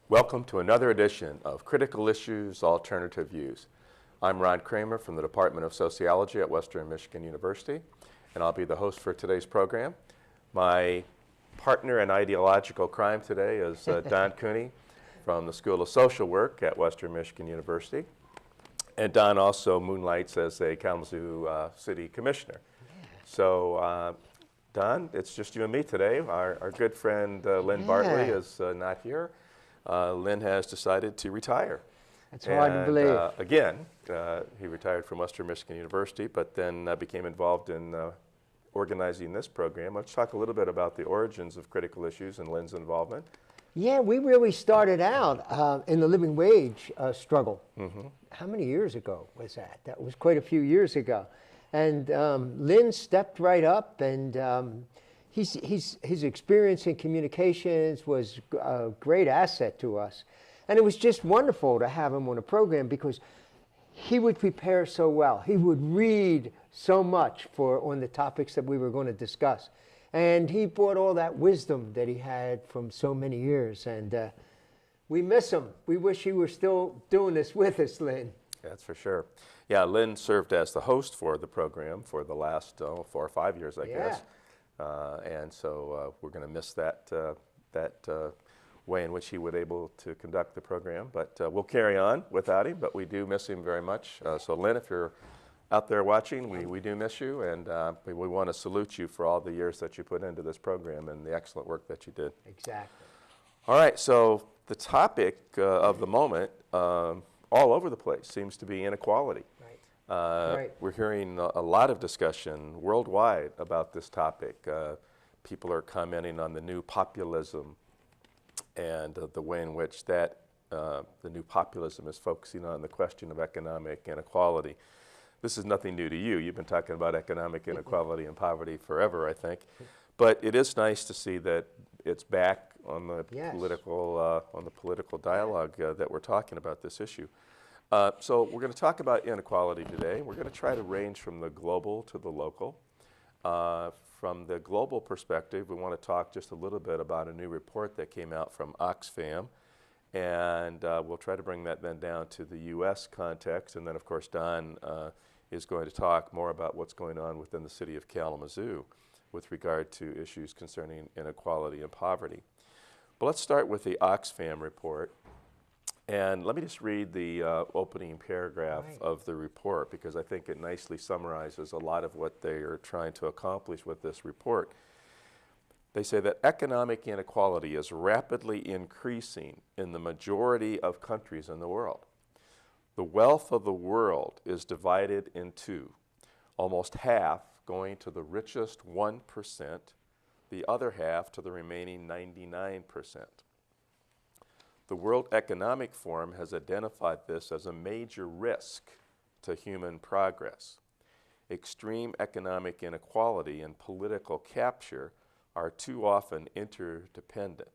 Welcome to another edition of Critical Issues, Alternative Views. I'm Ron Kramer from the Department of Sociology at Western Michigan University, and I'll be the host for today's program. My partner in ideological crime today is Don Cooney from the School of Social Work at Western Michigan University. And Don also moonlights as a Kalamazoo City Commissioner. Yeah. So, Don, it's just you and me today. Our good friend Lynn Bartley is not here. Lynn has decided to retire. It's hard to believe. Again, he retired from Western Michigan University, but then became involved in organizing this program. Let's talk a little bit about the origins of critical issues and Lynn's involvement. Yeah, we really started out in the living wage struggle. Mm-hmm. How many years ago was that? That was quite a few years ago. And Lynn stepped right up, and his experience in communications was a great asset to us. And it was just wonderful to have him on a program because he would prepare so well. He would read so much on the topics that we were going to discuss. And he brought all that wisdom that he had from so many years. And we miss him. We wish he were still doing this with us, Lynn. That's for sure. Yeah, Lynn served as the host for the program for the last 4 or 5 years, I guess. And so we're going to miss that way in which he was able to conduct the program. But we'll carry on without him, but we do miss him very much. So Lynn, if you're out there watching, we do miss you, and we want to salute you for all the years that you put into this program and the excellent work that you did. Exactly. All right, so the topic of the moment all over the place seems to be inequality. Right. We're hearing a lot of discussion worldwide about this topic. People are commenting on the new populism and the way in which that the new populism is focusing on the question of economic inequality. This is nothing new to you. You've been talking about economic inequality and poverty forever, I think. But it is nice to see that it's back on the political dialogue that we're talking about this issue. So we're going to talk about inequality today. We're going to try to range from the global to the local. From the global perspective, we want to talk just a little bit about a new report that came out from Oxfam. And we'll try to bring that then down to the U.S. context. And then, of course, Don is going to talk more about what's going on within the city of Kalamazoo with regard to issues concerning inequality and poverty. But let's start with the Oxfam report. And let me just read the opening paragraph of the report, because I think it nicely summarizes a lot of what they are trying to accomplish with this report. They say that economic inequality is rapidly increasing in the majority of countries in the world. The wealth of the world is divided in two, almost half going to the richest 1%, the other half to the remaining 99%. The World Economic Forum has identified this as a major risk to human progress. Extreme economic inequality and political capture are too often interdependent.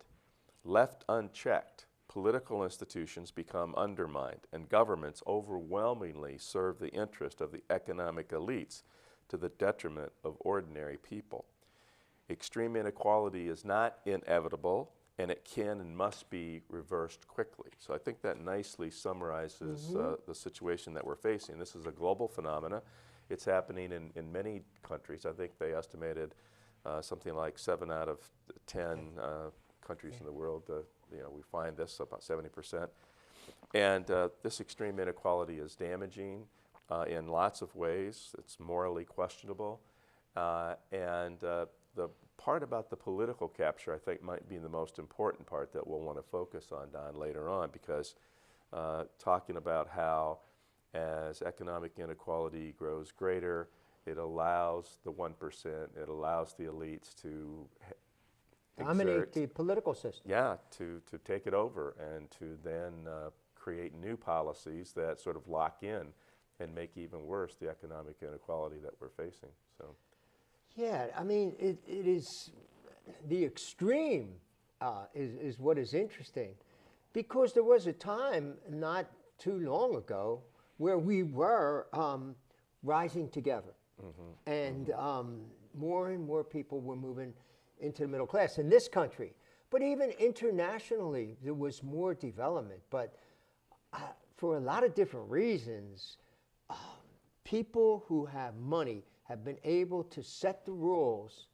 Left unchecked, political institutions become undermined, and governments overwhelmingly serve the interest of the economic elites to the detriment of ordinary people. Extreme inequality is not inevitable, and it can and must be reversed quickly. So I think that nicely summarizes the situation that we're facing. This is a global phenomena. It's happening in many countries. I think they estimated something like 7 out of 10 countries in the world, we find this, about 70%. And this extreme inequality is damaging in lots of ways. It's morally questionable. And the part about the political capture, I think, might be the most important part that we'll want to focus on, Don, later on, because talking about how as economic inequality grows greater, it allows the 1%, it allows the elites to dominate the political system. Yeah, to take it over and to then create new policies that sort of lock in and make even worse the economic inequality that we're facing. So, yeah, I mean, it is the extreme is what is interesting, because there was a time not too long ago where we were rising together. And more and more people were moving into the middle class in this country. But even internationally, there was more development. But for a lot of different reasons, people who have money have been able to set the rules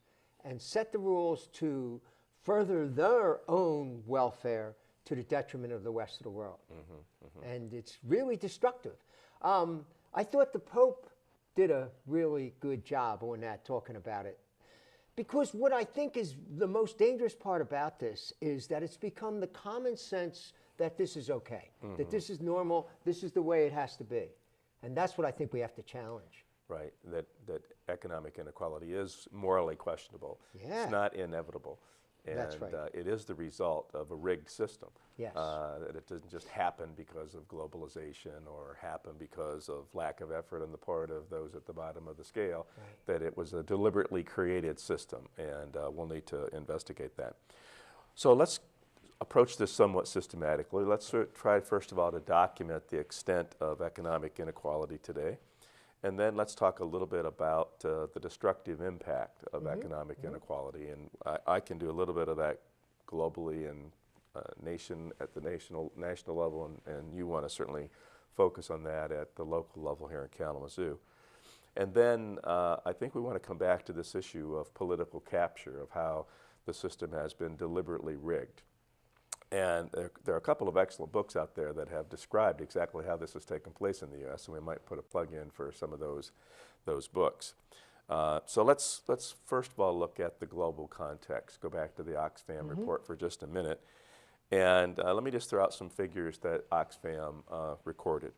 and set the rules to further their own welfare to the detriment of the rest of the world. And it's really destructive. I thought the Pope did a really good job on that, talking about it. Because what I think is the most dangerous part about this is that it's become the common sense that this is okay, that this is normal, this is the way it has to be. And that's what I think we have to challenge. Right, that economic inequality is morally questionable. Yeah. It's not inevitable. And That's right. It is the result of a rigged system. Yes. That it doesn't just happen because of globalization or happen because of lack of effort on the part of those at the bottom of the scale, Right. that it was a deliberately created system, and we'll need to investigate that. So let's approach this somewhat systematically. Let's try, first of all, to document the extent of economic inequality today. And then let's talk a little bit about the destructive impact of economic inequality. And I can do a little bit of that globally and at the national level, and you want to certainly focus on that at the local level here in Kalamazoo. And then I think we want to come back to this issue of political capture, of how the system has been deliberately rigged. And there are a couple of excellent books out there that have described exactly how this has taken place in the U.S., and we might put a plug in for some of those books. So let's first of all look at the global context. Go back to the Oxfam report for just a minute. And let me just throw out some figures that Oxfam recorded.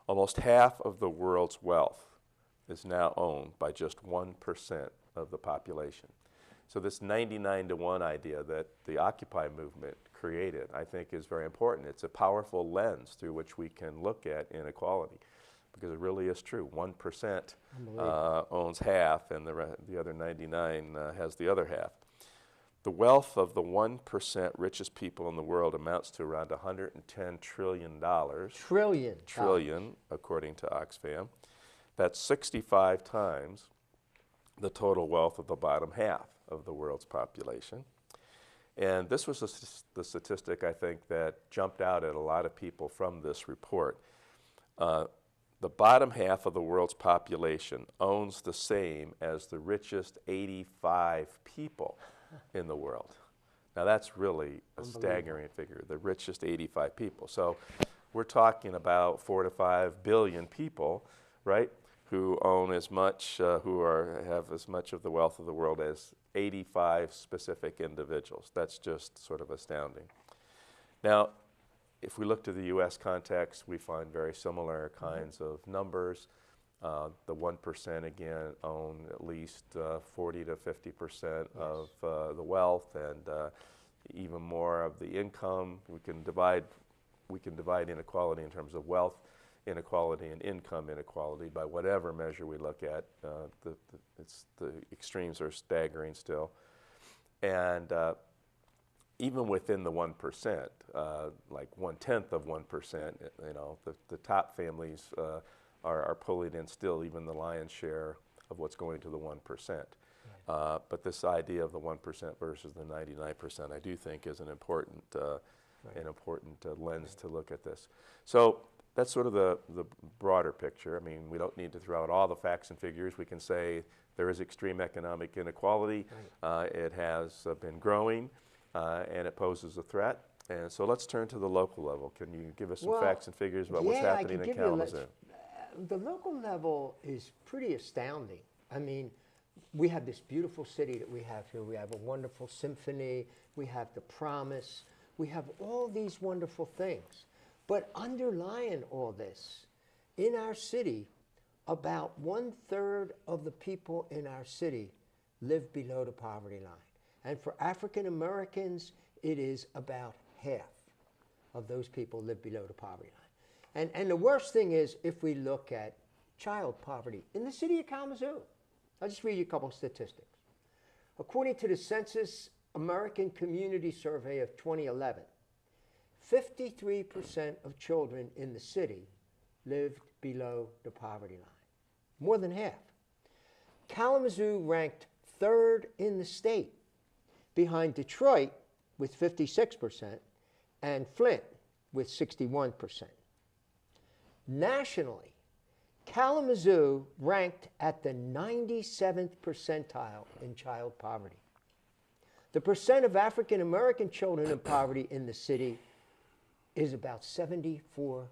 Almost half of the world's wealth is now owned by just 1% of the population. So this 99-to-1 idea that the Occupy movement created, I think, is very important. It's a powerful lens through which we can look at inequality, because it really is true. 1% owns half, and the other 99 has the other half. The wealth of the 1% richest people in the world amounts to around $110 trillion. Trillion, according to Oxfam. That's 65 times the total wealth of the bottom half of the world's population. And this was the statistic, I think, that jumped out at a lot of people from this report. The bottom half of the world's population owns the same as the richest 85 people in the world. Now that's really a staggering figure, the richest 85 people. So we're talking about 4 to 5 billion people, right, who own as much, have as much of the wealth of the world as 85 specific individuals. That's just sort of astounding. Now, if we look to the U.S. context, we find very similar kinds of numbers. The 1% again own at least 40 to 50% of the wealth, and even more of the income. We can divide inequality in terms of wealth inequality and income inequality by whatever measure we look at. The extremes are staggering still. And even within the 1%, like 1/10 of 1%, you know, the top families are pulling in still even the lion's share of what's going to the 1%. But this idea of the 1% versus the 99%, I do think, is an important lens to look at this. So that's sort of the broader picture. I mean, we don't need to throw out all the facts and figures. We can say there is extreme economic inequality. It has been growing, and it poses a threat. And so let's turn to the local level. Can you give us some facts and figures about what's happening in Kalamazoo? The local level is pretty astounding. I mean, we have this beautiful city that we have here. We have a wonderful symphony. We have the Promise. We have all these wonderful things. But underlying all this, in our city, about 1/3 of the people in our city live below the poverty line. And for African Americans, it is about half of those people live below the poverty line. And the worst thing is if we look at child poverty in the city of Kalamazoo. I'll just read you a couple of statistics. According to the Census American Community Survey of 2011, 53% of children in the city lived below the poverty line. More than half. Kalamazoo ranked 3rd in the state, behind Detroit, with 56%, and Flint with 61%. Nationally, Kalamazoo ranked at the 97th percentile in child poverty. The percent of African American children in poverty in the city is about 74%.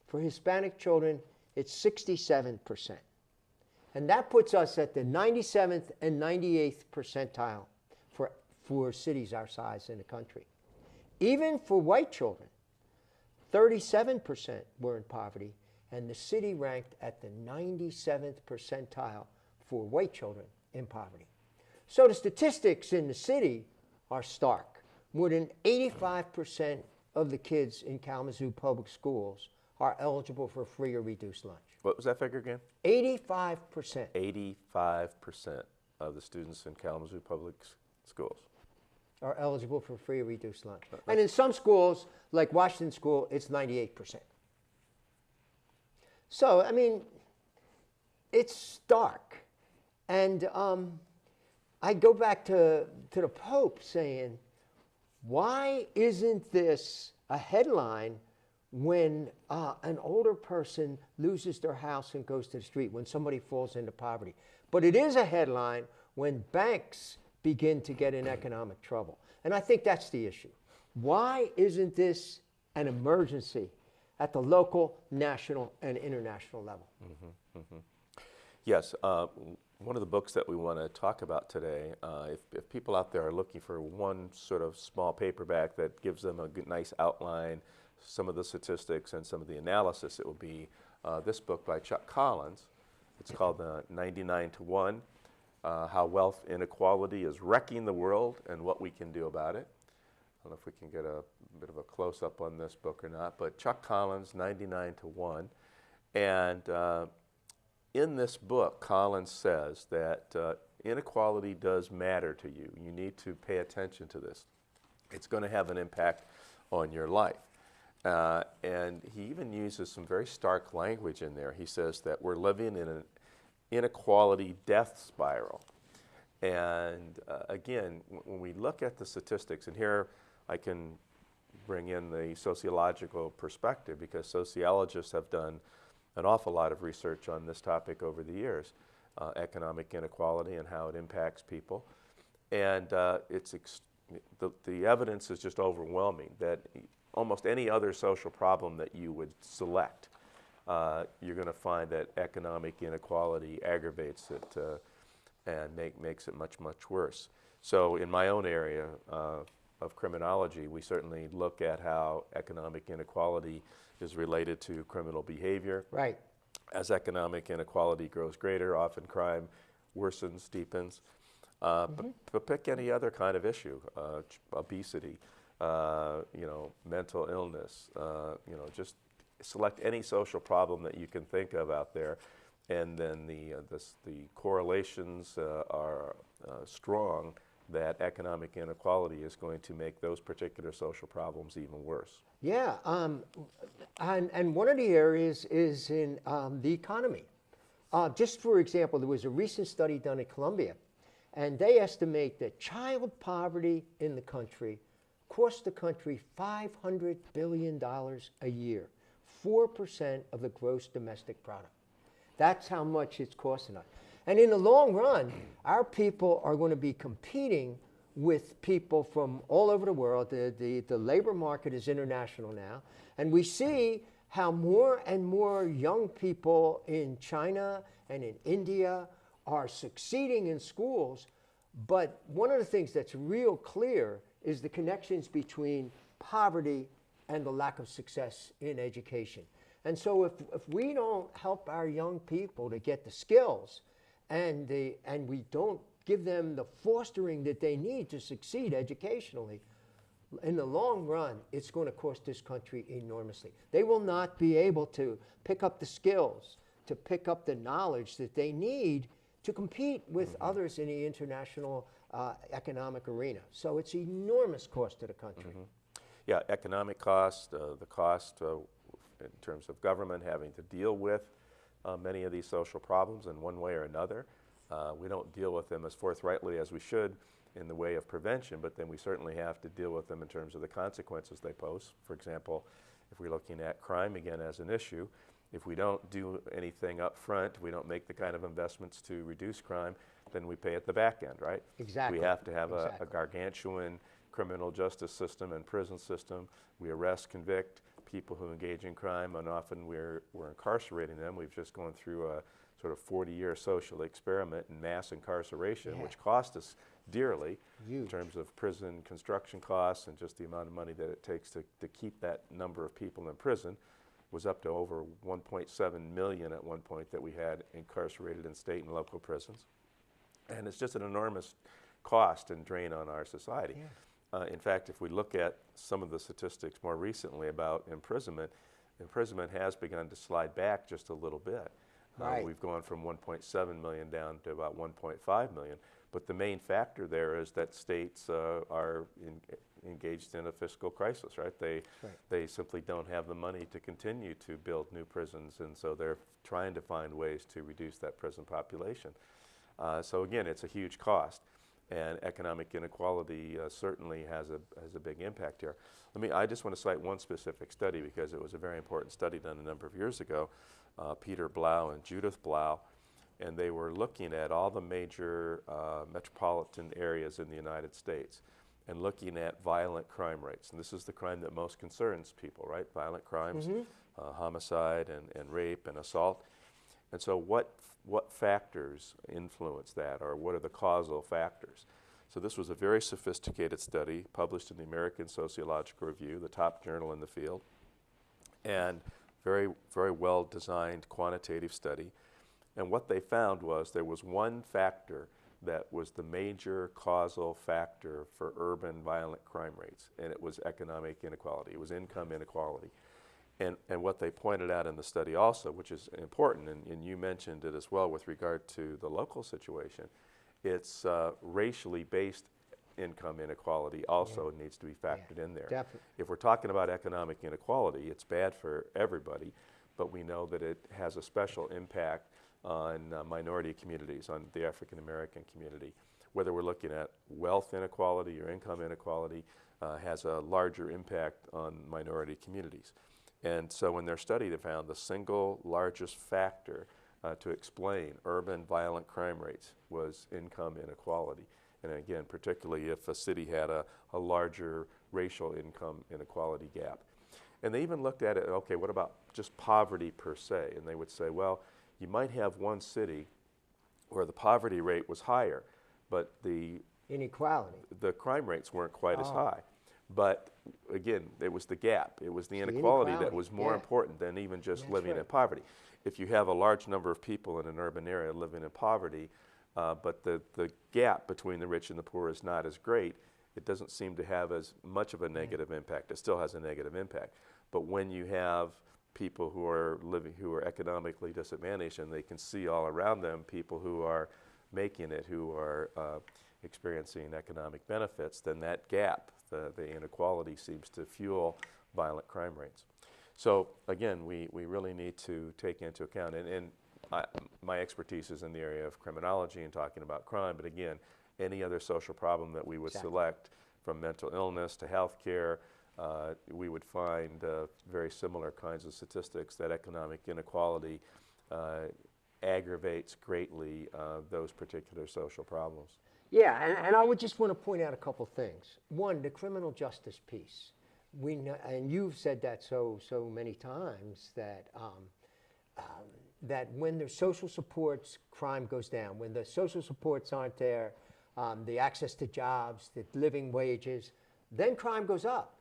For Hispanic children, it's 67%. And that puts us at the 97th and 98th percentile for cities our size in the country. Even for white children, 37% were in poverty, and the city ranked at the 97th percentile for white children in poverty. So the statistics in the city are stark. More than 85% of the kids in Kalamazoo public schools are eligible for free or reduced lunch. What was that figure again? 85%. 85% of the students in Kalamazoo public schools are eligible for free or reduced lunch. And in some schools, like Washington School, it's 98%. So, I mean, it's stark. And I go back to the Pope saying, why isn't this a headline when an older person loses their house and goes to the street, when somebody falls into poverty? But it is a headline when banks begin to get in economic trouble. And I think that's the issue. Why isn't this an emergency at the local, national, and international level? Mm-hmm, mm-hmm. Yes, one of the books that we want to talk about today, if people out there are looking for one sort of small paperback that gives them a good, nice outline, some of the statistics and some of the analysis, it will be this book by Chuck Collins. It's called 99 to 1. How wealth inequality is wrecking the world and what we can do about it. I don't know if we can get a bit of a close-up on this book or not, but Chuck Collins, 99 to 1. And in this book, Collins says that inequality does matter to you. You need to pay attention to this. It's going to have an impact on your life. And he even uses some very stark language in there. He says that we're living in an inequality death spiral. And again, when we look at the statistics, and here I can bring in the sociological perspective, because sociologists have done an awful lot of research on this topic over the years, economic inequality and how it impacts people. And the evidence is just overwhelming that almost any other social problem that you would select, you're going to find that economic inequality aggravates it and makes it much, much worse. So in my own area of criminology, we certainly look at how economic inequality is related to criminal behavior. Right. As economic inequality grows greater, often crime worsens, deepens. But pick any other kind of issue, obesity, mental illness, just select any social problem that you can think of out there, and then the correlations are strong that economic inequality is going to make those particular social problems even worse. Yeah, and one of the areas is in the economy. Just for example, there was a recent study done at Columbia, and they estimate that child poverty in the country costs the country $500 billion a year, 4% of the gross domestic product. That's how much it's costing us. And in the long run, our people are going to be competing with people from all over the world. The labor market is international now. And we see how more and more young people in China and in India are succeeding in schools. But one of the things that's real clear is the connections between poverty and the lack of success in education. And so if we don't help our young people to get the skills and we don't give them the fostering that they need to succeed educationally, in the long run, it's going to cost this country enormously. They will not be able to pick up the skills, to pick up the knowledge that they need to compete with others in the international economic arena. So it's enormous cost to the country. Yeah, economic cost, the cost in terms of government having to deal with many of these social problems in one way or another. We don't deal with them as forthrightly as we should. in the way of prevention, but then we certainly have to deal with them in terms of the consequences they pose. For example, if we're looking at crime again as an issue, if we don't do anything up front, we don't make the kind of investments to reduce crime, then we pay at the back end, right? Exactly. We have to have a Exactly. gargantuan criminal justice system and prison system. We arrest, convict people who engage in crime, and often we're incarcerating them. We've just gone through a sort of 40-year social experiment in mass incarceration, Yeah. which cost us dearly in Huge. terms of prison construction costs and just the amount of money that it takes to keep that number of people in prison. Was up to over 1.7 million at one point that we had incarcerated in state and local prisons. And it's just an enormous cost and drain on our society. Yeah. In fact, if we look at some of the statistics more recently about imprisonment has begun to slide back just a little bit. Right. We've gone from 1.7 million down to about 1.5 million. But the main factor there is that states are engaged in a fiscal crisis, right? They simply don't have the money to continue to build new prisons, and so they're trying to find ways to reduce that prison population. So again, it's a huge cost, and economic inequality certainly has a big impact here. I just want to cite one specific study because it was a very important study done a number of years ago. Peter Blau and Judith Blau, and they were looking at all the major metropolitan areas in the United States and looking at violent crime rates. And this is the crime that most concerns people, right? Violent crimes, homicide and rape and assault. And so what factors influence that, or what are the causal factors? So this was a very sophisticated study published in the American Sociological Review, the top journal in the field, and very, very well designed quantitative study. And what they found was there was one factor that was the major causal factor for urban violent crime rates, and it was economic inequality. It was income inequality. And what they pointed out in the study also, which is important, and you mentioned it as well with regard to the local situation, it's racially based income inequality also needs to be factored in there. Definitely. If we're talking about economic inequality, it's bad for everybody, but we know that it has a special impact on minority communities, on the African American community. Whether we're looking at wealth inequality or income inequality, has a larger impact on minority communities. And so in their study, they found the single largest factor to explain urban violent crime rates was income inequality. And again, particularly if a city had a larger racial income inequality gap. And they even looked at it, okay, what about just poverty per se? And they would say, well, you might have one city where the poverty rate was higher, but the crime rates weren't quite as high. But again, it was the gap. It was the inequality that was more important than even just living in poverty. If you have a large number of people in an urban area living in poverty, but the gap between the rich and the poor is not as great, it doesn't seem to have as much of a negative impact. It still has a negative impact. But when you have people who are economically disadvantaged and they can see all around them people who are making it, who are experiencing economic benefits, then that gap, the inequality, seems to fuel violent crime rates. So again, we really need to take into account, and my expertise is in the area of criminology and talking about crime, but again, any other social problem that we would select, from mental illness to health care, we would find very similar kinds of statistics that economic inequality aggravates greatly those particular social problems. Yeah, and I would just want to point out a couple things. One, the criminal justice piece. We know, and you've said that so many times, that that when there's social supports, crime goes down. When the social supports aren't there, the access to jobs, the living wages, then crime goes up.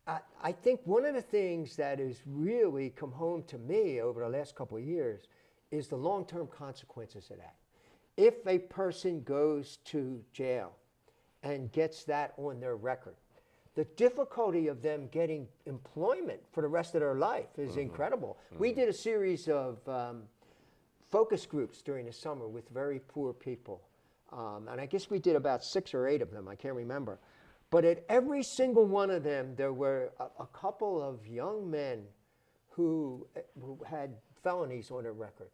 I think one of the things that has really come home to me over the last couple of years is the long-term consequences of that. If a person goes to jail and gets that on their record, the difficulty of them getting employment for the rest of their life is incredible. We did a series of focus groups during the summer with very poor people. And I guess we did about 6 or 8 of them, I can't remember. But at every single one of them, there were a couple of young men who had felonies on their record.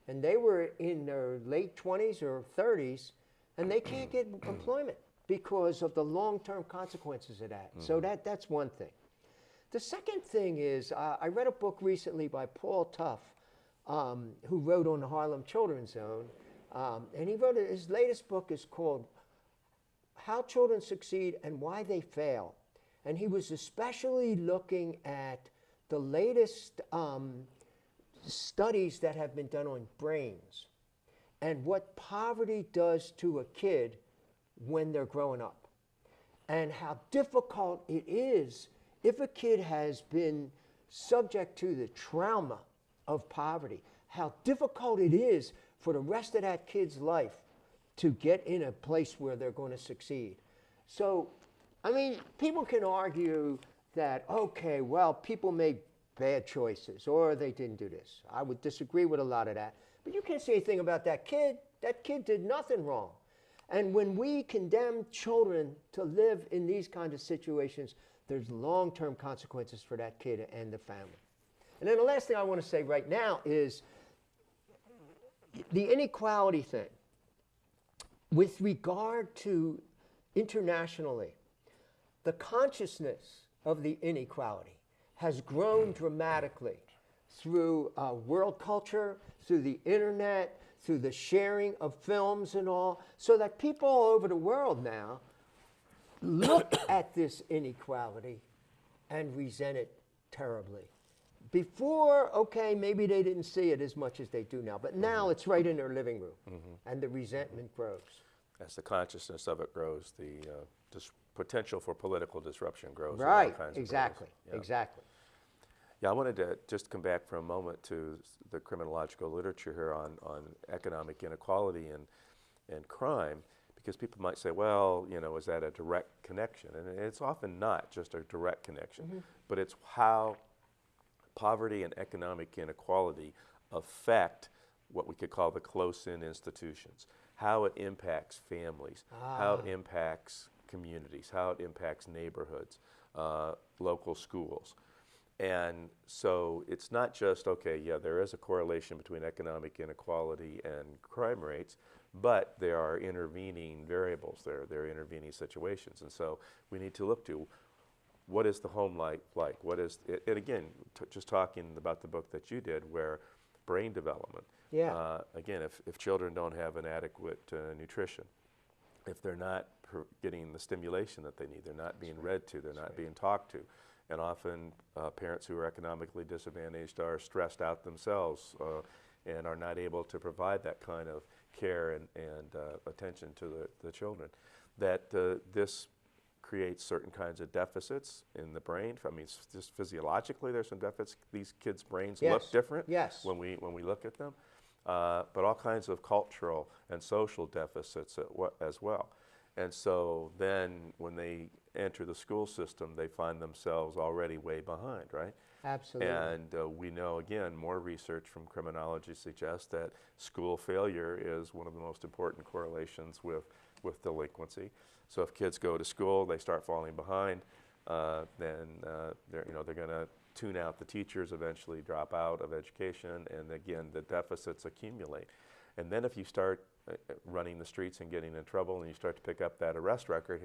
And they were in their late 20s or 30s, and they can't get employment because of the long-term consequences of that. So that's one thing. The second thing is, I read a book recently by Paul Tuff, who wrote on the Harlem Children's Zone, and he wrote, his latest book is called How Children Succeed and Why They Fail. And he was especially looking at the latest studies that have been done on brains and what poverty does to a kid when they're growing up, and how difficult it is if a kid has been subject to the trauma of poverty, how difficult it is for the rest of that kid's life to get in a place where they're going to succeed. So, I mean, people can argue that, okay, well, people made bad choices or they didn't do this. I would disagree with a lot of that. But you can't say anything about that kid. That kid did nothing wrong. And when we condemn children to live in these kinds of situations, there's long-term consequences for that kid and the family. And then the last thing I want to say right now is the inequality thing. With regard to internationally, the consciousness of the inequality has grown dramatically through world culture, through the internet, through the sharing of films and all, so that people all over the world now look at this inequality and resent it terribly. Before, okay, maybe they didn't see it as much as they do now, but now it's right in their living room, and the resentment grows. As the consciousness of it grows, the potential for political disruption grows. Right, in all kinds exactly, of ways. Yeah. exactly. Yeah, I wanted to just come back for a moment to the criminological literature here on economic inequality and crime, because people might say, well, you know, is that a direct connection? And it's often not just a direct connection, but it's how poverty and economic inequality affect what we could call the close-in institutions, how it impacts families, how it impacts communities, how it impacts neighborhoods, local schools. And so it's not just, okay, yeah, there is a correlation between economic inequality and crime rates, but there are intervening variables there. There are intervening situations. And so we need to look to what is the home life like? What is it? And again, just talking about the book that you did, where brain development. Yeah. Again, if children don't have an adequate nutrition, if they're not getting the stimulation that they need, they're not being read to, they're not being talked to. And often parents who are economically disadvantaged are stressed out themselves and are not able to provide that kind of care and attention to the children. That this creates certain kinds of deficits in the brain. I mean, just physiologically, there's some deficits. These kids' brains look different when we look at them, but all kinds of cultural and social deficits as well. And so then when they enter the school system, they find themselves already way behind, right? Absolutely. And we know, again, more research from criminology suggests that school failure is one of the most important correlations with delinquency. So if kids go to school, they start falling behind, then they're going to tune out the teachers, eventually drop out of education, and again, the deficits accumulate. And then if you start running the streets and getting in trouble and you start to pick up that arrest record,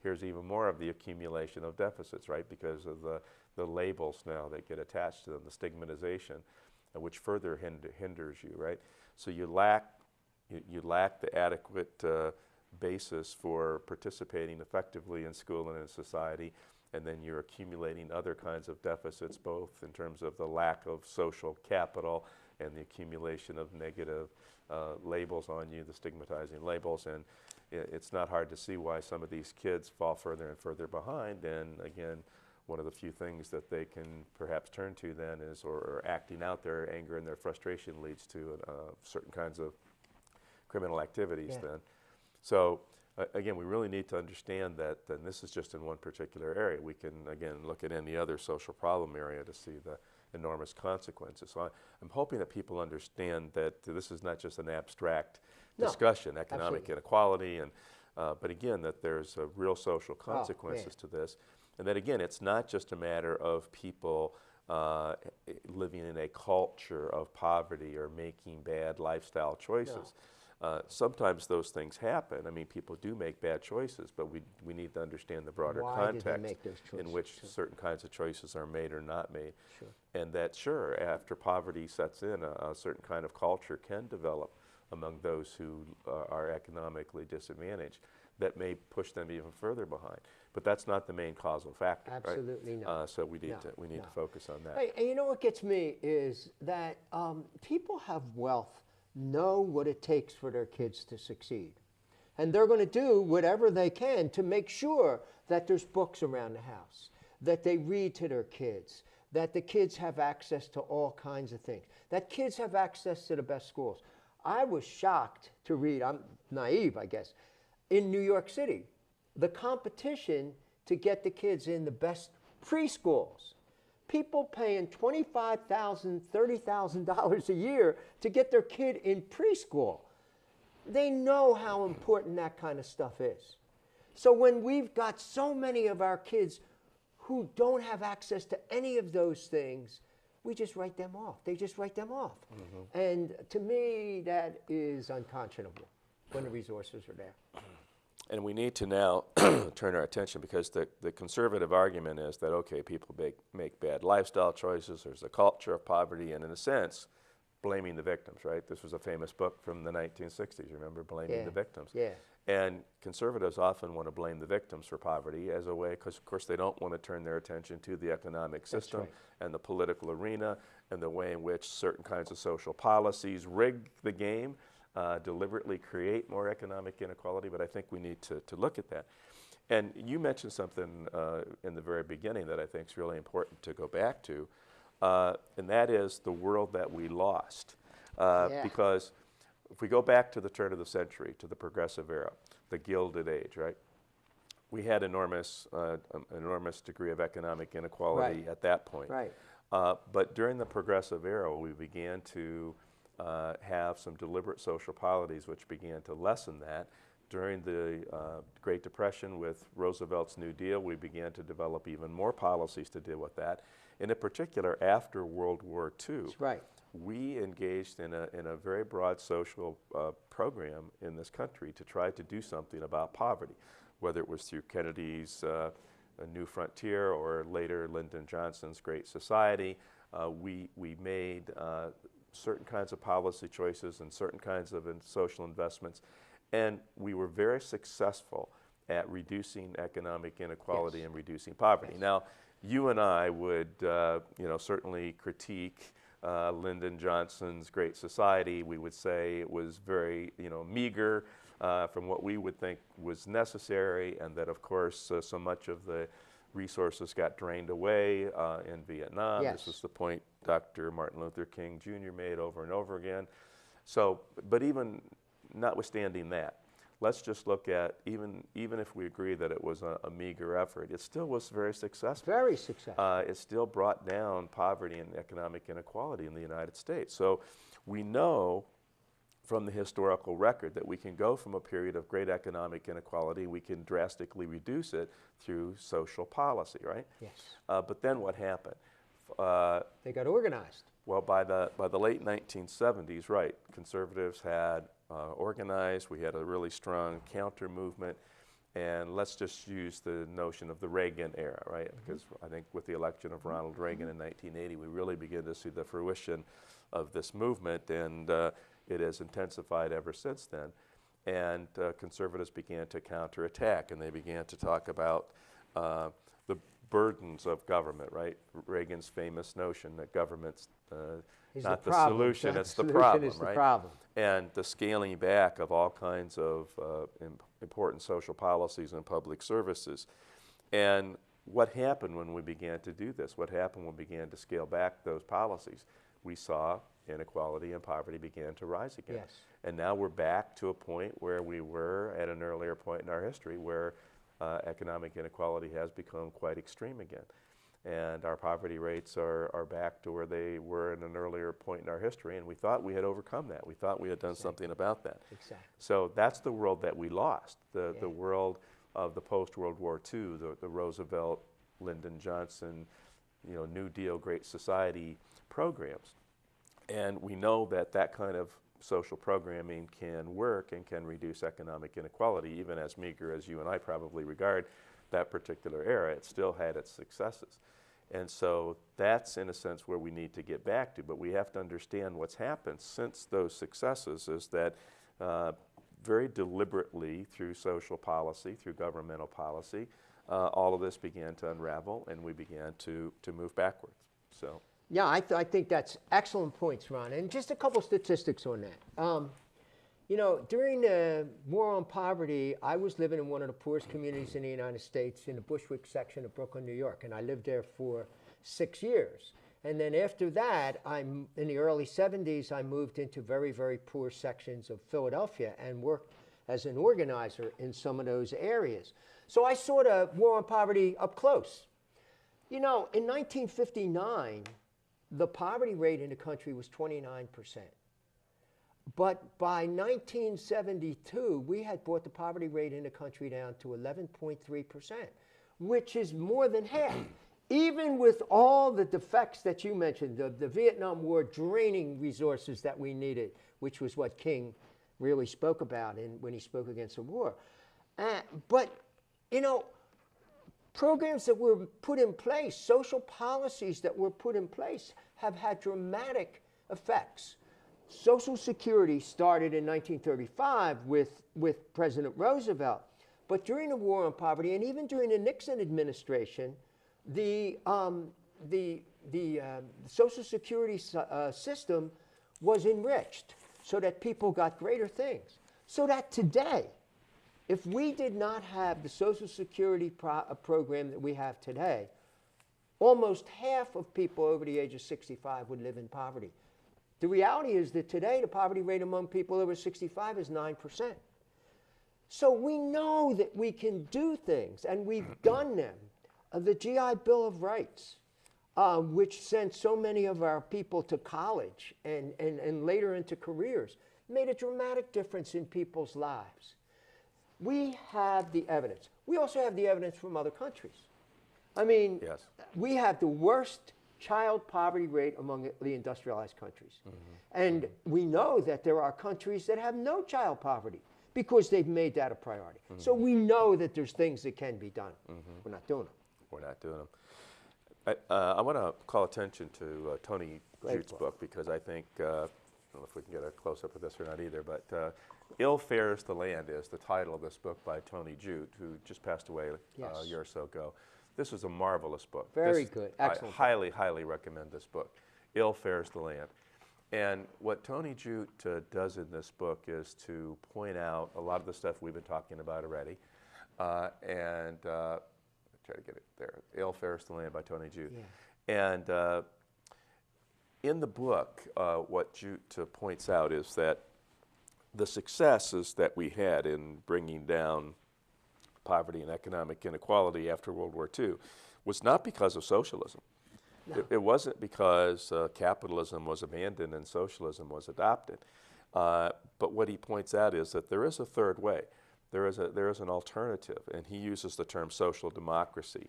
here's even more of the accumulation of deficits, right? Because of the labels now that get attached to them, the stigmatization, which further hinders you, right? So you lack the adequate basis for participating effectively in school and in society, and then you're accumulating other kinds of deficits, both in terms of the lack of social capital and the accumulation of negative labels on you, the stigmatizing labels. And it's not hard to see why some of these kids fall further and further behind. And again, one of the few things that they can perhaps turn to then is, or acting out their anger and their frustration leads to certain kinds of criminal activities then. So again, we really need to understand that, and this is just in one particular area. We can, again, look at any other social problem area to see the enormous consequences. So I'm hoping that people understand that this is not just an abstract discussion, economic inequality, and but again, that there's real social consequences to this. And that, again, it's not just a matter of people living in a culture of poverty or making bad lifestyle choices. Sometimes those things happen. I mean, people do make bad choices, but we need to understand the broader Why did they context make those choices? in which certain kinds of choices are made or not made. Sure. And that, sure, after poverty sets in, a certain kind of culture can develop among those who are economically disadvantaged that may push them even further behind. But that's not the main causal factor, Absolutely right? not. So we need No. to focus on that. Hey, and you know what gets me is that people have wealth, know what it takes for their kids to succeed. And they're going to do whatever they can to make sure that there's books around the house, that they read to their kids, that the kids have access to all kinds of things, that kids have access to the best schools. I was shocked to read, I'm naive, I guess, in New York City, the competition to get the kids in the best preschools. People paying $25,000, $30,000 a year to get their kid in preschool. They know how important that kind of stuff is. So when we've got so many of our kids who don't have access to any of those things, we just write them off. They just write them off. Mm-hmm. And to me, that is unconscionable when the resources are there. And we need to now turn our attention, because the conservative argument is that, okay, people make bad lifestyle choices, there's a culture of poverty, and in a sense, blaming the victims, right? This was a famous book from the 1960s, remember, Blaming the Victims. Yeah. And conservatives often want to blame the victims for poverty as a way, because of course they don't want to turn their attention to the economic system and the political arena and the way in which certain kinds of social policies rig the game, deliberately create more economic inequality. But I think we need to look at that. And you mentioned something in the very beginning that I think is really important to go back to, and that is the world that we lost. Because if we go back to the turn of the century, to the progressive era, the Gilded Age, right? We had enormous degree of economic inequality at that point. Right. But during the progressive era, we began to have some deliberate social policies which began to lessen that. During the Great Depression with Roosevelt's New Deal, we began to develop even more policies to deal with that. And in particular, after World War II, That's right. we engaged in a very broad social program in this country to try to do something about poverty, whether it was through Kennedy's New Frontier or later Lyndon Johnson's Great Society. We made certain kinds of policy choices and certain kinds of social investments, and we were very successful at reducing economic inequality and reducing poverty. Now, you and I would certainly critique Lyndon Johnson's Great Society. We would say it was very meager from what we would think was necessary, and that of course so much of the resources got drained away in Vietnam. Yes. This was the point Dr. Martin Luther King Jr. made over and over again. So, but even notwithstanding that, let's just look at, even if we agree that it was a meager effort, it still was very successful. Very successful. It still brought down poverty and economic inequality in the United States. So we know from the historical record that we can go from a period of great economic inequality, we can drastically reduce it through social policy, right? Yes. But then what happened? They got organized. Well, by the late 1970s, right, conservatives had organized. We had a really strong counter movement, and let's just use the notion of the Reagan era, right? Because I think with the election of Ronald Reagan in 1980, we really began to see the fruition of this movement, and it has intensified ever since then. And conservatives began to counterattack, and they began to talk about the burdens of government, right? Reagan's famous notion that government's not the solution, it's the problem, right? And the scaling back of all kinds of important social policies and public services. And what happened when we began to do this? What happened when we began to scale back those policies? We saw inequality and poverty began to rise again. Yes. And now we're back to a point where we were at an earlier point in our history where economic inequality has become quite extreme again. And our poverty rates are back to where they were in an earlier point in our history, and we thought we had overcome that. We thought we had done something about that. Exactly. So that's the world that we lost, the world of the post-World War II, the Roosevelt, Lyndon Johnson, New Deal, Great Society programs. And we know that kind of social programming can work and can reduce economic inequality, even as meager as you and I probably regard that particular era, it still had its successes. And so that's, in a sense, where we need to get back to. But we have to understand what's happened since those successes is that very deliberately through social policy, through governmental policy, all of this began to unravel and we began to move backwards. So. Yeah, I think that's excellent points, Ron. And just a couple statistics on that. You know, during the War on Poverty, I was living in one of the poorest communities in the United States in the Bushwick section of Brooklyn, New York, and I lived there for 6 years. And then after that, in the early 70s, I moved into very, very poor sections of Philadelphia and worked as an organizer in some of those areas. So I saw the War on Poverty up close. You know, in 1959, the poverty rate in the country was 29%. But by 1972, we had brought the poverty rate in the country down to 11.3%, which is more than half. Even with all the defects that you mentioned, the Vietnam War draining resources that we needed, which was what King really spoke about when he spoke against the war. But, you know, programs that were put in place, social policies that were put in place have had dramatic effects. Social Security started in 1935 with President Roosevelt. But during the War on Poverty and even during the Nixon administration, the Social Security system was enriched so that people got greater things. So that today, if we did not have the Social Security program that we have today, almost half of people over the age of 65 would live in poverty. The reality is that today the poverty rate among people over 65 is 9%. So we know that we can do things, and we've done them. The GI Bill of Rights, which sent so many of our people to college and later into careers, made a dramatic difference in people's lives. We have the evidence. We also have the evidence from other countries. I mean, yes. We have the worst child poverty rate among the industrialized countries. And we know that there are countries that have no child poverty because they've made that a priority. So we know that there's things that can be done. We're not doing them. We're not doing them. I want to call attention to Tony Jute's book because I think, I don't know if we can get a close-up of this or not either, but Ill Fares the Land is the title of this book by Tony Jute, who just passed away a year or so ago. This is a marvelous book. Very good. Excellent. I highly, highly recommend this book, Ill Fares the Land. And what Tony Jute does in this book is to point out a lot of the stuff we've been talking about already. Try to get it there. Ill Fares the Land by Tony Jute. Yeah. And in the book, what Jute points out is that the successes that we had in bringing down poverty and economic inequality after World War II was not because of socialism. No. It wasn't because capitalism was abandoned and socialism was adopted. But what he points out is that there is a third way. There is an alternative, and he uses the term social democracy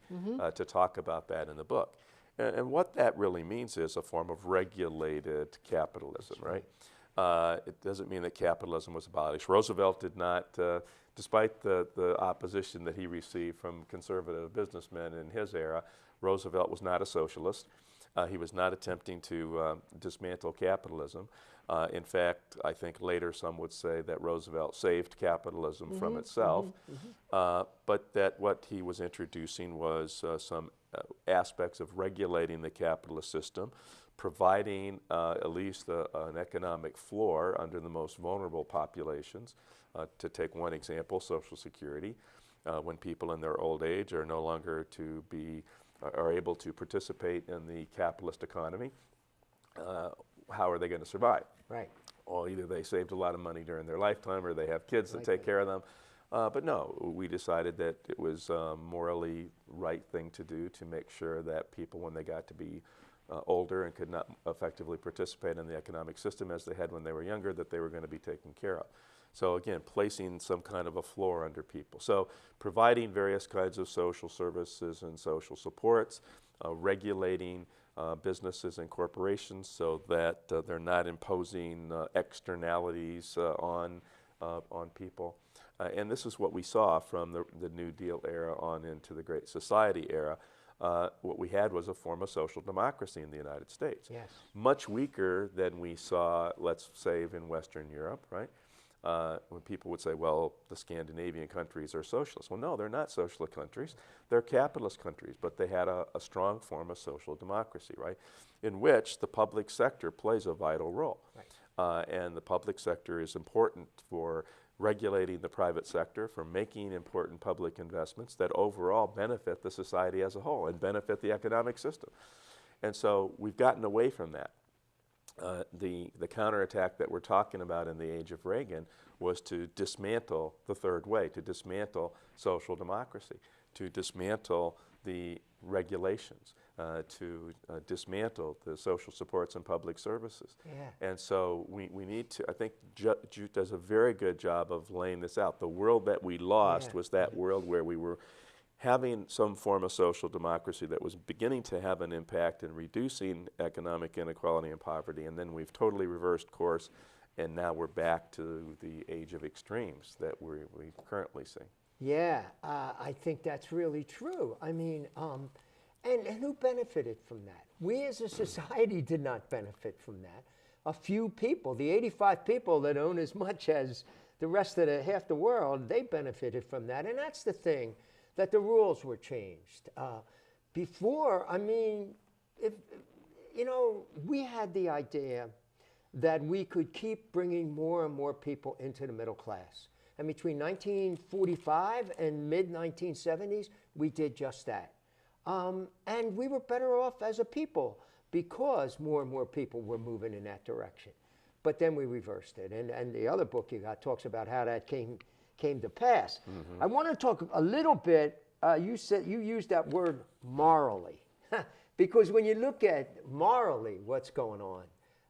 to talk about that in the book. And what that really means is a form of regulated capitalism, right? It doesn't mean that capitalism was abolished. Roosevelt did not, despite the opposition that he received from conservative businessmen in his era, Roosevelt was not a socialist. He was not attempting to dismantle capitalism. In fact, I think later some would say that Roosevelt saved capitalism from itself, but that what he was introducing was some aspects of regulating the capitalist system, providing at least an economic floor under the most vulnerable populations. To take one example, Social Security, when people in their old age are no longer are able to participate in the capitalist economy, how are they going to survive? Right. Well, either they saved a lot of money during their lifetime or they have kids that take care of them. But no, we decided that it was a morally right thing to do to make sure that people, when they got to be older and could not effectively participate in the economic system as they had when they were younger, that they were going to be taken care of. So again, placing some kind of a floor under people. So providing various kinds of social services and social supports, regulating businesses and corporations so that they're not imposing externalities on people. And this is what we saw from the New Deal era on into the Great Society era. What we had was a form of social democracy in the United States. Yes. Much weaker than we saw, let's say, in Western Europe, right? When people would say, well, the Scandinavian countries are socialist. Well, no, they're not socialist countries. They're capitalist countries, but they had a strong form of social democracy, right? In which the public sector plays a vital role. Right. And the public sector is important for regulating the private sector, for making important public investments that overall benefit the society as a whole and benefit the economic system. And so we've gotten away from that. The counterattack that we're talking about in the age of Reagan was to dismantle the third way, to dismantle social democracy, to dismantle the regulations, to dismantle the social supports and public services. Yeah. And so we need to, I think Jute does a very good job of laying this out. The world that we lost was that world where we were having some form of social democracy that was beginning to have an impact in reducing economic inequality and poverty, and then we've totally reversed course, and now we're back to the age of extremes that we currently see. Yeah, I think that's really true. I mean, and who benefited from that? We as a society did not benefit from that. A few people, the 85 people that own as much as the rest of half the world, they benefited from that, and that's the thing, that the rules were changed. Before, I mean, we had the idea that we could keep bringing more and more people into the middle class. And between 1945 and mid-1970s, we did just that. And we were better off as a people because more and more people were moving in that direction. But then we reversed it. And the other book you got talks about how that came to pass. Mm-hmm. I want to talk a little bit, you used that word morally, because when you look at morally what's going on,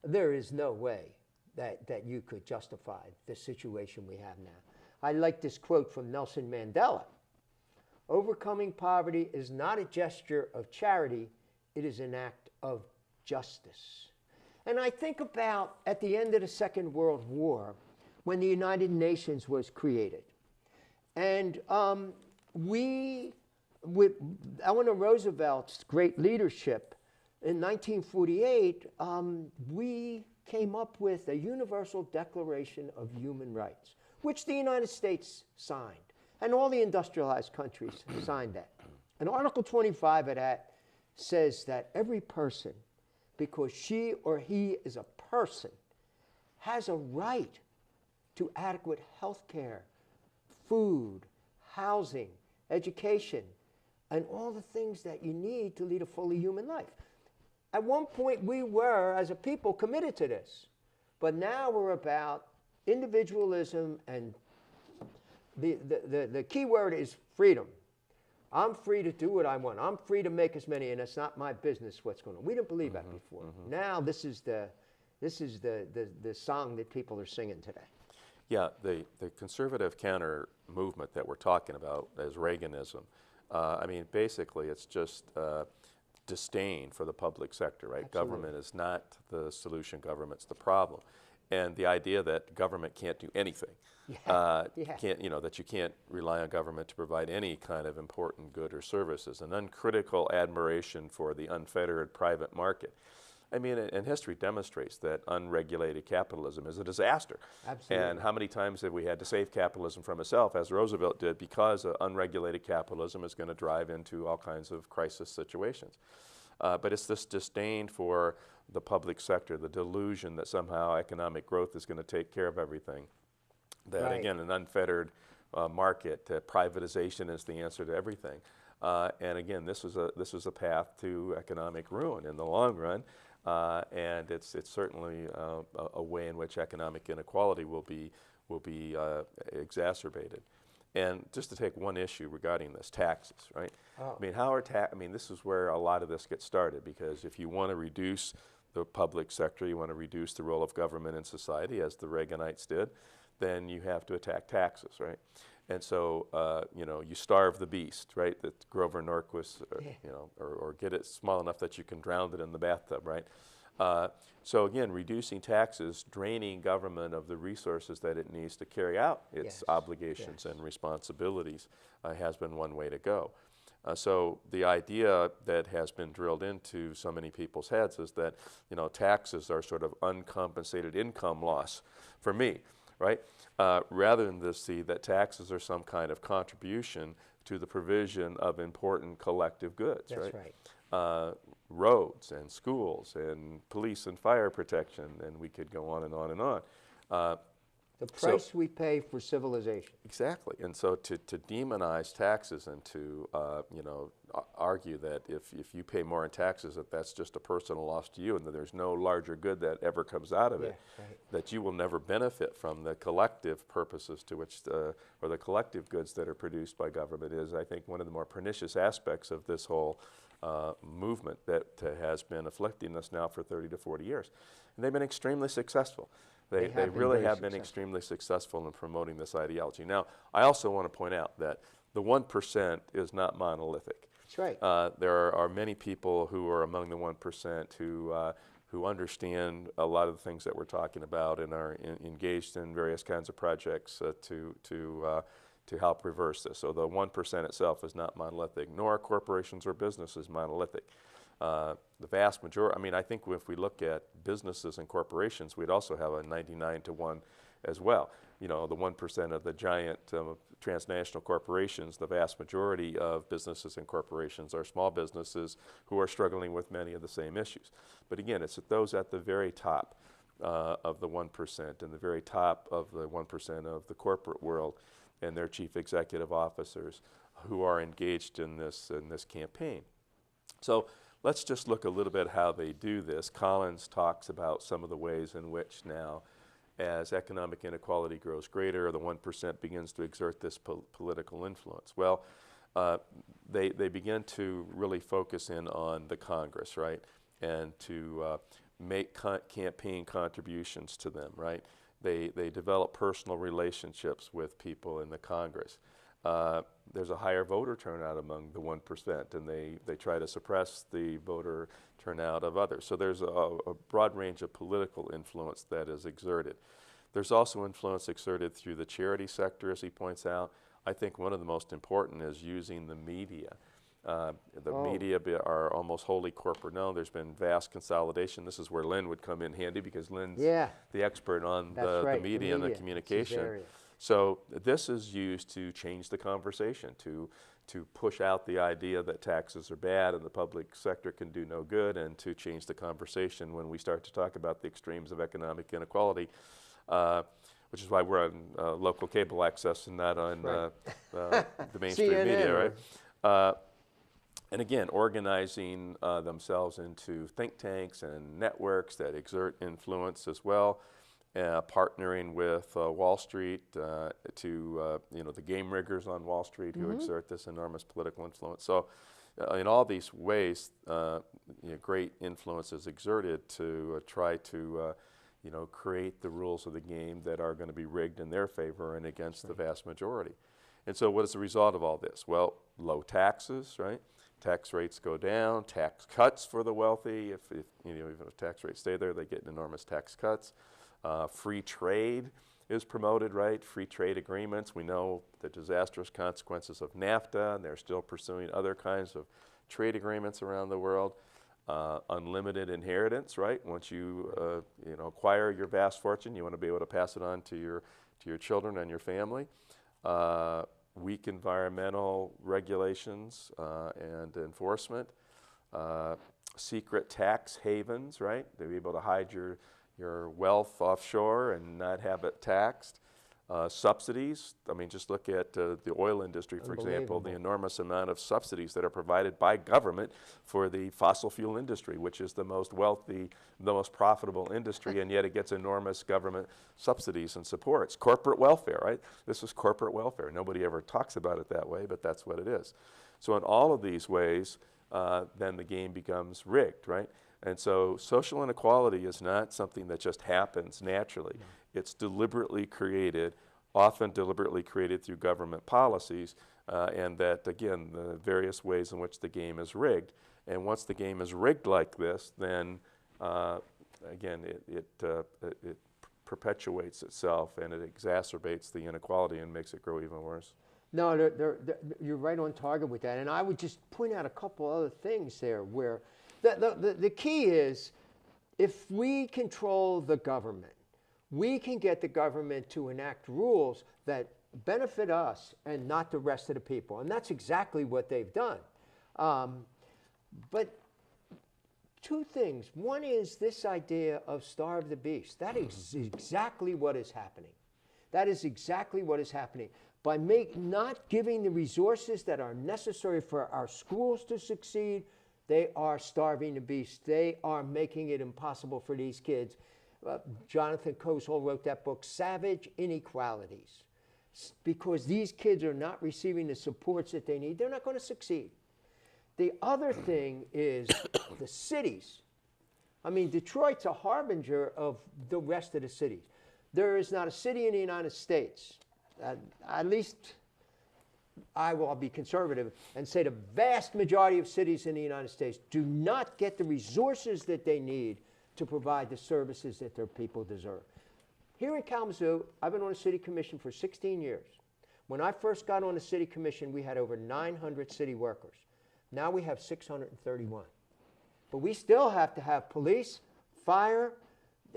there is no way that you could justify the situation we have now. I like this quote from Nelson Mandela. Overcoming poverty is not a gesture of charity, it is an act of justice. And I think about at the end of the Second World War, when the United Nations was created. And with Eleanor Roosevelt's great leadership, in 1948, we came up with a Universal Declaration of Human Rights, which the United States signed, and all the industrialized countries signed that. And Article 25 of that says that every person, because she or he is a person, has a right to adequate health care, food, housing, education, and all the things that you need to lead a fully human life. At one point, we were, as a people, committed to this. But now we're about individualism, and the key word is freedom. I'm free to do what I want. I'm free to make as many, and it's not my business what's going on. We didn't believe that before. Mm-hmm. Now this is the song that people are singing today. Yeah, the conservative counter movement that we're talking about as Reaganism, I mean, basically it's just disdain for the public sector, right? Absolutely. Government is not the solution, government's the problem. And the idea that government can't do anything, that you can't rely on government to provide any kind of important good or services, an uncritical admiration for the unfettered private market. I mean, and history demonstrates that unregulated capitalism is a disaster. Absolutely. And how many times have we had to save capitalism from itself, as Roosevelt did, because unregulated capitalism is going to drive into all kinds of crisis situations. But it's this disdain for the public sector, the delusion that somehow economic growth is going to take care of everything. That, right. Again, an unfettered market, privatization is the answer to everything. And again, this was a path to economic ruin in the long run. And it's certainly a way in which economic inequality will be exacerbated. And just to take one issue regarding this, taxes, right? Oh. I mean, this is where a lot of this gets started, because if you want to reduce the public sector, you want to reduce the role of government in society, as the Reaganites did, then you have to attack taxes, right? And so, you know, you starve the beast, right? That Grover Norquist, you know, or get it small enough that you can drown it in the bathtub, right? So again, reducing taxes, draining government of the resources that it needs to carry out its obligations and responsibilities has been one way to go. So the idea that has been drilled into so many people's heads is that, you know, taxes are sort of uncompensated income loss for me, right? Rather than to see that taxes are some kind of contribution to the provision of important collective goods, That's right? right. Roads and schools and police and fire protection, and we could go on and on and on. The price we pay for civilization. Exactly, and so to demonize taxes and to you know, argue that if you pay more in taxes, that that's just a personal loss to you, and that there's no larger good that ever comes out of it, Right. that you will never benefit from the collective purposes to which or the collective goods that are produced by government is, I think, one of the more pernicious aspects of this whole movement that has been afflicting us now for 30 to 40 years, and they've been extremely successful. They really have been extremely successful in promoting this ideology. Now, I also want to point out that the 1% is not monolithic. That's right. There are many people who are among the 1% who understand a lot of the things that we're talking about and are engaged in various kinds of projects to help reverse this. So the 1% itself is not monolithic, nor are corporations or businesses monolithic. The vast majority, I mean, I think if we look at businesses and corporations, we'd also have a 99 to 1 as well. You know, the 1% of the giant transnational corporations, the vast majority of businesses and corporations are small businesses who are struggling with many of the same issues. But again, it's those at the very top of the 1% and the very top of the 1% of the corporate world and their chief executive officers who are engaged in this campaign. So let's just look a little bit how they do this. Collins talks about some of the ways in which now, as economic inequality grows greater, the 1% begins to exert this political influence. Well, they begin to really focus in on the Congress, right, and to make campaign contributions to them, right? They develop personal relationships with people in the Congress. There's a higher voter turnout among the 1%, and they try to suppress the voter turnout of others. So there's a broad range of political influence that is exerted. There's also influence exerted through the charity sector, as he points out. I think one of the most important is using the media. Media are almost wholly corporate now. There's been vast consolidation. This is where Lynn would come in handy because Lynn's the expert on the media and the communication. So this is used to change the conversation, to push out the idea that taxes are bad and the public sector can do no good, and to change the conversation when we start to talk about the extremes of economic inequality, which is why we're on local cable access and not on the mainstream media, right? And again, organizing themselves into think tanks and networks that exert influence as well. Partnering with Wall Street to, you know, the game riggers on Wall Street who exert this enormous political influence. So in all these ways, you know, great influence is exerted to try to, you know, create the rules of the game that are going to be rigged in their favor and against the vast majority. And so what is the result of all this? Well, low taxes, right? Tax rates go down, tax cuts for the wealthy. If you know, even if tax rates stay there, they get enormous tax cuts. Free trade is promoted, right? Free trade agreements. We know the disastrous consequences of NAFTA, and they're still pursuing other kinds of trade agreements around the world. Unlimited inheritance, right? Once you you know, acquire your vast fortune, you want to be able to pass it on to your children and your family. Weak environmental regulations and enforcement. Secret tax havens, right? They'll be able to hide your wealth offshore and not have it taxed. Subsidies, I mean, just look at the oil industry, for example, the enormous amount of subsidies that are provided by government for the fossil fuel industry, which is the most wealthy, the most profitable industry, and yet it gets enormous government subsidies and supports. Corporate welfare, right? This is corporate welfare. Nobody ever talks about it that way, but that's what it is. So in all of these ways, then the game becomes rigged, right? And so social inequality is not something that just happens naturally. It's deliberately created often deliberately created through government policies, and that, again, the various ways in which the game is rigged. And once the game is rigged like this, then, again, it perpetuates itself and it exacerbates the inequality and makes it grow even worse. No, you're right on target with that. And I would just point out a couple other things there where the key is, if we control the government, we can get the government to enact rules that benefit us and not the rest of the people. And that's exactly what they've done. But two things. One is this idea of starve the beast. That is exactly what is happening. That is exactly what is happening. By not giving the resources that are necessary for our schools to succeed, they are starving the beast. They are making it impossible for these kids. Jonathan Kozol wrote that book, Savage Inequalities. Because these kids are not receiving the supports that they need, they're not going to succeed. The other thing is the cities. I mean, Detroit's a harbinger of the rest of the cities. There is not a city in the United States, at least I will be conservative and say the vast majority of cities in the United States do not get the resources that they need to provide the services that their people deserve. Here in Kalamazoo, I've been on the city commission for 16 years. When I first got on the city commission, we had over 900 city workers. Now we have 631. But we still have to have police, fire,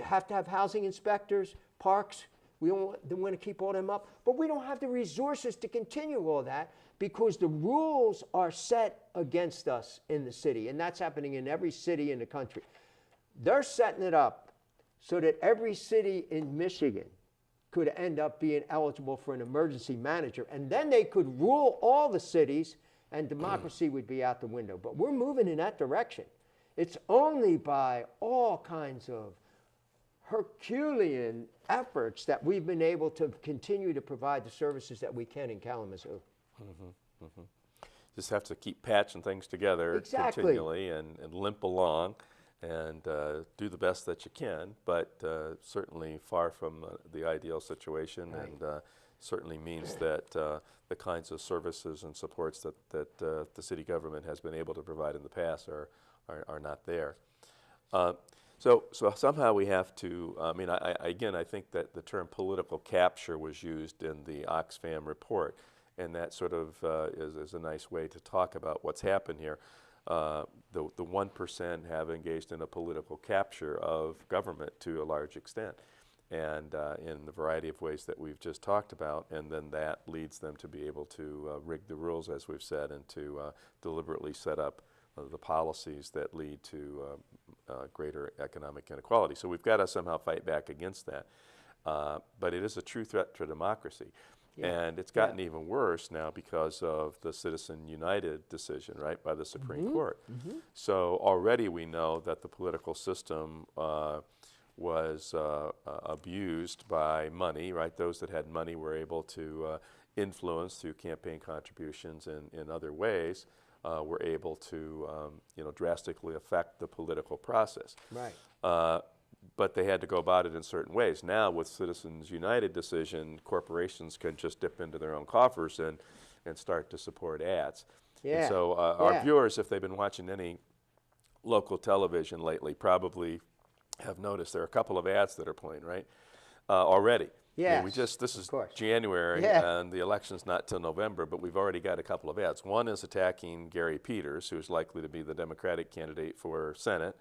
have to have housing inspectors, parks. We don't want to keep all them up. But we don't have the resources to continue all that because the rules are set against us in the city. And that's happening in every city in the country. They're setting it up so that every city in Michigan could end up being eligible for an emergency manager. And then they could rule all the cities and democracy would be out the window. But we're moving in that direction. It's only by all kinds of Herculean efforts that we've been able to continue to provide the services that we can in Kalamazoo. Mm-hmm, mm-hmm. Just have to keep patching things together continually and limp along and do the best that you can, but certainly far from the ideal situation, right. And certainly means that the kinds of services and supports that the city government has been able to provide in the past are not there. So somehow we have to, I think that the term political capture was used in the Oxfam report, and that sort of is a nice way to talk about what's happened here. The 1% have engaged in a political capture of government to a large extent, and in the variety of ways that we've just talked about, and then that leads them to be able to rig the rules, as we've said, and to deliberately set up the policies that lead to greater economic inequality. So we've got to somehow fight back against that. But it is a true threat to democracy. Yeah. And it's gotten even worse now because of the Citizen United decision, right, by the Supreme Court. Mm-hmm. So already we know that the political system was abused by money, right? Those that had money were able to influence through campaign contributions and in other ways. Were able to, drastically affect the political process. Right. But they had to go about it in certain ways. Now, with Citizens United decision, corporations can just dip into their own coffers and start to support ads. Yeah. And so our viewers, if they've been watching any local television lately, probably have noticed there are a couple of ads that are playing, right, already. Yeah, this is January, and the election's not till November, but we've already got a couple of ads. One is attacking Gary Peters, who's likely to be the Democratic candidate for Senate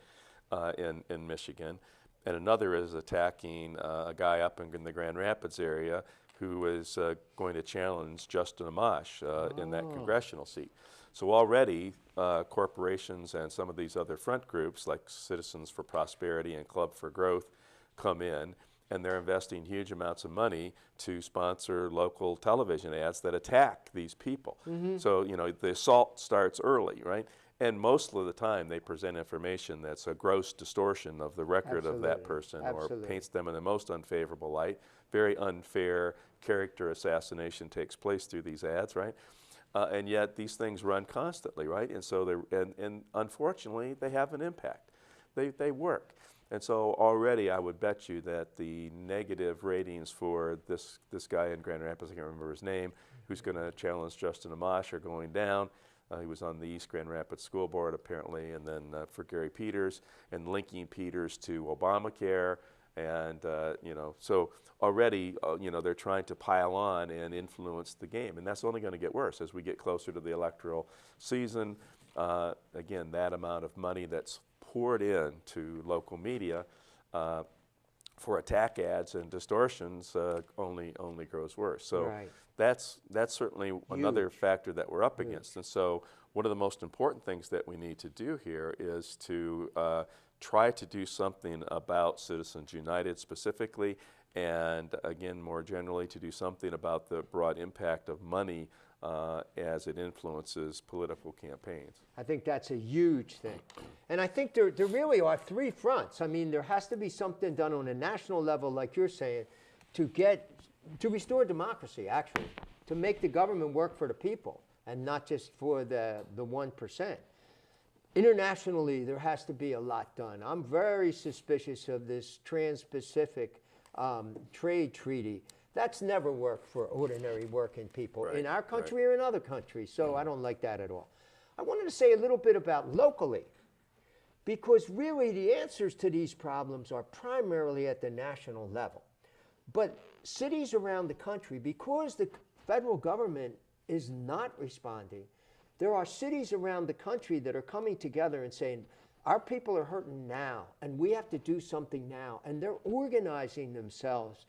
in Michigan, and another is attacking a guy up in the Grand Rapids area who is going to challenge Justin Amash in that congressional seat. So already corporations and some of these other front groups like Citizens for Prosperity and Club for Growth come in, and they're investing huge amounts of money to sponsor local television ads that attack these people. Mm-hmm. So, the assault starts early, right? And most of the time they present information that's a gross distortion of the record of that person or paints them in the most unfavorable light. Very unfair character assassination takes place through these ads, right? And yet these things run constantly, right? And so and unfortunately they have an impact. They work. And so already I would bet you that the negative ratings for this guy in Grand Rapids, I can't remember his name, who's going to challenge Justin Amash, are going down. He was on the East Grand Rapids School Board apparently, and then for Gary Peters, and linking Peters to Obamacare. And, so already, they're trying to pile on and influence the game. And that's only going to get worse as we get closer to the electoral season. Again, that amount of money that's poured into local media for attack ads and distortions only grows worse. So Right. that's certainly another factor that we're up against. And so one of the most important things that we need to do here is to try to do something about Citizens United specifically, and again, more generally, to do something about the broad impact of money as it influences political campaigns. I think that's a huge thing. And I think there really are three fronts. I mean, there has to be something done on a national level, like you're saying, to restore democracy, actually, to make the government work for the people and not just for the 1%. Internationally, there has to be a lot done. I'm very suspicious of this Trans-Pacific trade treaty. That's never worked for ordinary working people in our country or in other countries, so I don't like that at all. I wanted to say a little bit about locally, because really the answers to these problems are primarily at the national level. But cities around the country, because the federal government is not responding, there are cities around the country that are coming together and saying, our people are hurting now, and we have to do something now. And they're organizing themselves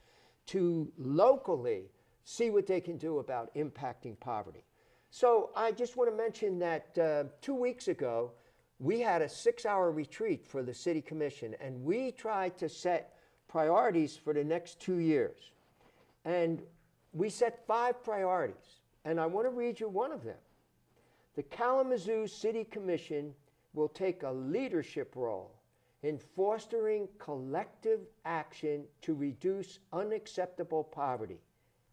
to locally see what they can do about impacting poverty. So I just want to mention that 2 weeks ago, we had a 6-hour retreat for the City Commission, and we tried to set priorities for the next 2 years. And we set 5 priorities, and I want to read you one of them. The Kalamazoo City Commission will take a leadership role in fostering collective action to reduce unacceptable poverty,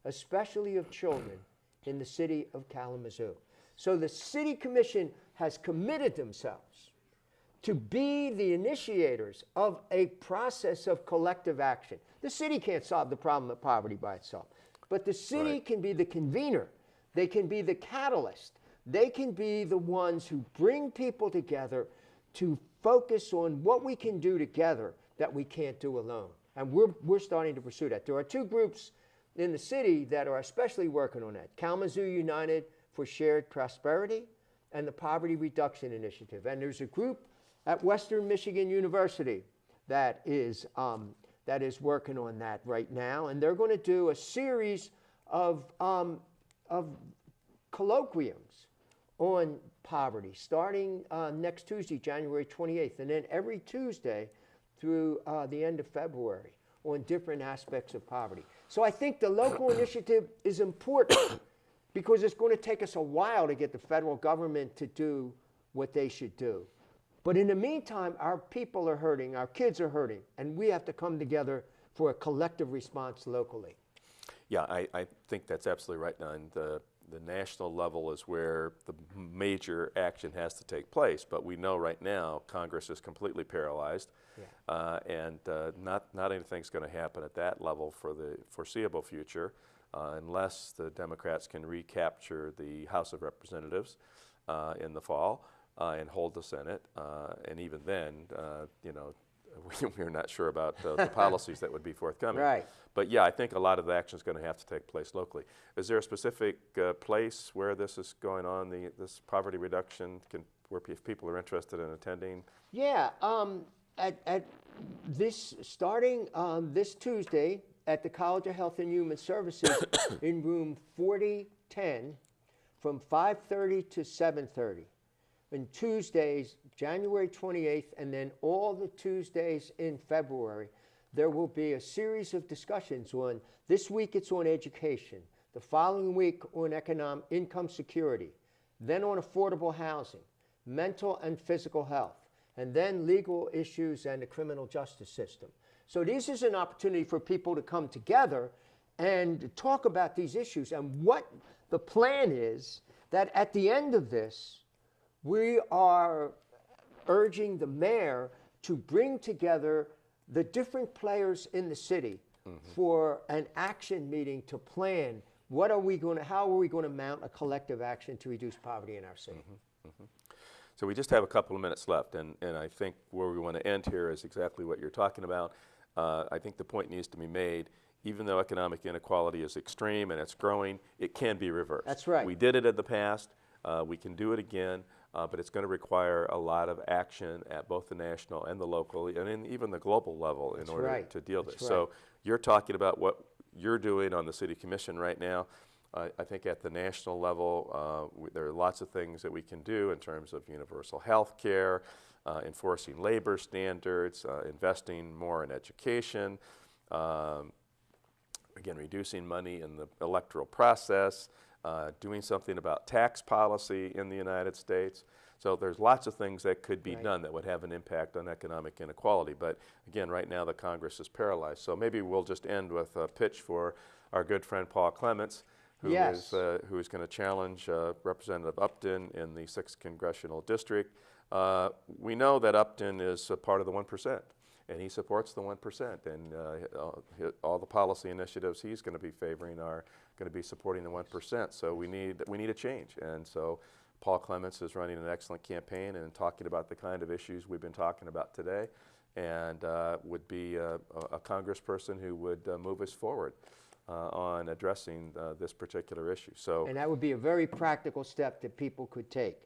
especially of children, in the city of Kalamazoo. So the City Commission has committed themselves to be the initiators of a process of collective action. The city can't solve the problem of poverty by itself, but the city can be the convener. They can be the catalyst. They can be the ones who bring people together to focus on what we can do together that we can't do alone. And we're starting to pursue that. There are 2 groups in the city that are especially working on that. Kalamazoo United for Shared Prosperity and the Poverty Reduction Initiative. And there's a group at Western Michigan University that is working on that right now. And they're going to do a series of colloquiums on poverty, starting next Tuesday, January 28th, and then every Tuesday through the end of February on different aspects of poverty. So I think the local initiative is important because it's going to take us a while to get the federal government to do what they should do. But in the meantime, our people are hurting, our kids are hurting, and we have to come together for a collective response locally. Yeah, I think that's absolutely right, Don. The national level is where the major action has to take place, but we know right now Congress is completely paralyzed, and not anything's going to happen at that level for the foreseeable future unless the Democrats can recapture the House of Representatives in the fall and hold the Senate, and even then, we're not sure about the policies that would be forthcoming. Right. But yeah, I think a lot of the action is going to have to take place locally. Is there a specific place where this is going on, this poverty reduction, where if people are interested in attending? Yeah, starting this Tuesday at the College of Health and Human Services in room 4010 from 5:30 to 7:30. And Tuesdays, January 28th, and then all the Tuesdays in February, there will be a series of discussions on, this week it's on education, the following week on income security, then on affordable housing, mental and physical health, and then legal issues and the criminal justice system. So this is an opportunity for people to come together and talk about these issues. And what the plan is, that at the end of this, we are urging the mayor to bring together the different players in the city for an action meeting to plan how are we going to mount a collective action to reduce poverty in our city. So we just have a couple of minutes left, and I think where we want to end here is exactly what you're talking about. I think the point needs to be made, even though economic inequality is extreme and it's growing, it can be reversed. That's right. We did it in the past, we can do it again, but it's going to require a lot of action at both the national and the local, and even the global level in order to deal with this. So you're talking about what you're doing on the City Commission right now. I think at the national level, there are lots of things that we can do in terms of universal health care, enforcing labor standards, investing more in education, again, reducing money in the electoral process, doing something about tax policy in the United States. So there's lots of things that could be done that would have an impact on economic inequality. But again, right now the Congress is paralyzed. So maybe we'll just end with a pitch for our good friend Paul Clements, who is going to challenge Representative Upton in the 6th Congressional District. We know that Upton is a part of the 1%, and he supports the 1%, and all the policy initiatives he's going to be favoring are going to be supporting the 1%. So we need a change, and so Paul Clements is running an excellent campaign and talking about the kind of issues we've been talking about today, and would be a congressperson who would move us forward on addressing this particular issue. So, and that would be a very practical step that people could take,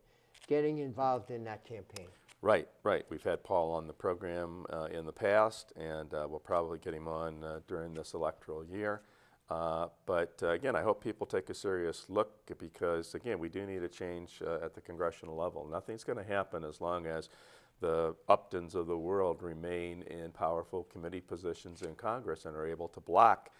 getting involved in that campaign. Right. We've had Paul on the program in the past, and we'll probably get him on during this electoral year. But again, I hope people take a serious look, because again, we do need a change at the congressional level. Nothing's going to happen as long as the Uptons of the world remain in powerful committee positions in Congress and are able to block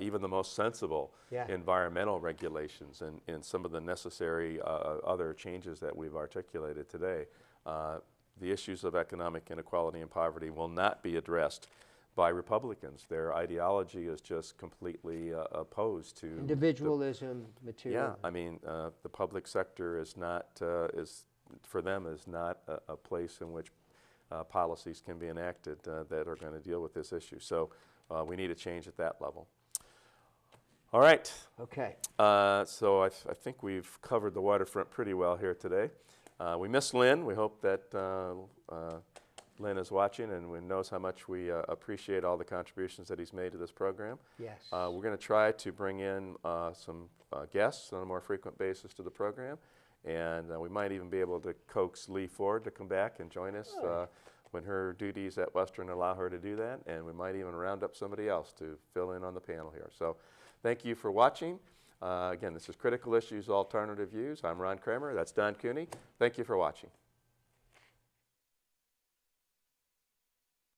even the most sensible environmental regulations and some of the necessary other changes that we've articulated today. The issues of economic inequality and poverty will not be addressed by Republicans. Their ideology is just completely opposed to individualism, material. Yeah, I mean, the public sector is not, for them, is not a place in which policies can be enacted that are going to deal with this issue. So we need a change at that level. All right. Okay. So I think we've covered the waterfront pretty well here today. We miss Lynn. We hope that Lynn is watching and knows how much we appreciate all the contributions that he's made to this program. Yes. We're going to try to bring in some guests on a more frequent basis to the program, and we might even be able to coax Lee Ford to come back and join us when her duties at Western allow her to do that, and we might even round up somebody else to fill in on the panel here. So thank you for watching. Again, this is Critical Issues, Alternative Views. I'm Ron Kramer. That's Don Cooney. Thank you for watching.